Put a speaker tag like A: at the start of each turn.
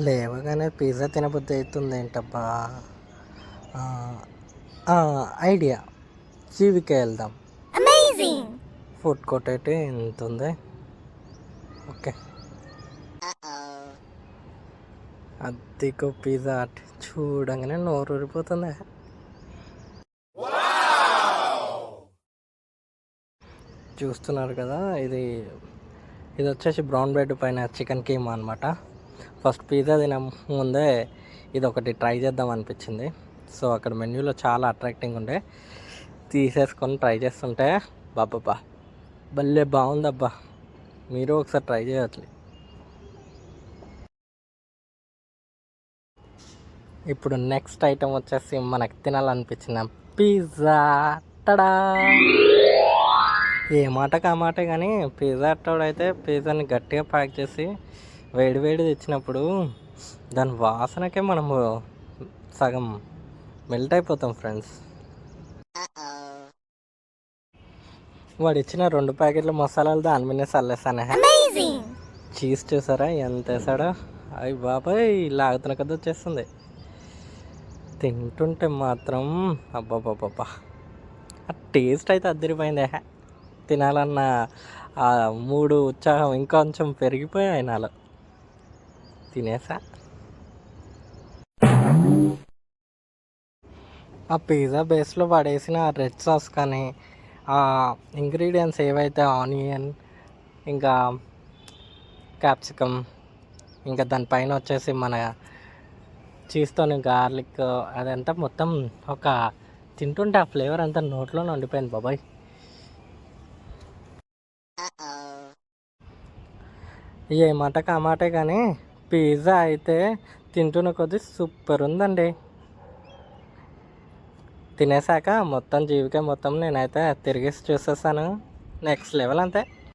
A: లేవగానే పిజ్జా తినబుద్ధి అవుతుంది ఏంటబ్బా. ఆ, ఆ, ఐడియా, జీవికే వెళ్దాం. ఫుడ్ కోర్ట్ అయితే ఎంత ఉంది. ఓకే, అద్దెకు పిజ్జా హట్ చూడంగానే నోరు ఊరిపోతుంది. చూస్తున్నారు కదా, ఇది ఇది వచ్చేసి బ్రౌన్ బ్రెడ్ పైన చికెన్ కీమా అనమాట. ఫస్ట్ పిజ్జా తిన ముందే ఇది ఒకటి ట్రై చేద్దాం అనిపించింది. సో అక్కడ మెన్యూలో చాలా అట్రాక్టింగ్ ఉండే, తీసేసుకొని ట్రై చేస్తుంటే బాబా భలే బాగుందబ్బా. మీరు ఒకసారి ట్రై చేయవచ్చు. ఇప్పుడు నెక్స్ట్ ఐటెం వచ్చేసి మనకు తినాలనిపించిన పిజ్జా. టడా! ఏ మాటకు ఆ మాట కానీ పిజ్జా అట్టోడైతే పిజ్జాని గట్టిగా ప్యాక్ చేసి వేడి వేడి తెచ్చినప్పుడు దాని వాసనకే మనము సగం మెల్ట్ అయిపోతాం ఫ్రెండ్స్. వాడు ఇచ్చిన 2 ప్యాకెట్ల మసాలాలు దాని మీదే చల్లేసానే. చీజ్ చూసారా ఎంత వేసాడో. అయ్యి బాబాయ్ లాగుతున్న కదా వచ్చేస్తుంది. తింటుంటే మాత్రం అబ్బాబ్బాబ్బా, ఆ టేస్ట్ అయితే అద్దరిపోయింది. తినాలన్న ఆ మూడు ఉత్సాహం ఇంకొంచెం పెరిగిపోయాయి నాలో. తినేసా. ఆ పిజ్జా బేస్లో పడేసిన రెడ్ సాస్ కానీ ఆ ఇంగ్రీడియంట్స్ ఏవైతే ఆనియన్, ఇంకా క్యాప్సికమ్, ఇంకా దానిపైన వచ్చేసి మన చీజ్తోని గార్లిక్, అదంతా మొత్తం ఒక తింటుంటే ఆ ఫ్లేవర్ అంతా నోట్లోనే ఉండిపోయింది బాబాయ్. ఏ మాటకు ఆ మాటే కానీ పిజ్జా అయితే తింటున్న కొద్దీ సూపర్ ఉందండి. తినేసాక మొత్తం జీవికే మొత్తం నేనైతే తిరిగేసి చూసేసాను. నెక్స్ట్ లెవెల్ అంతే.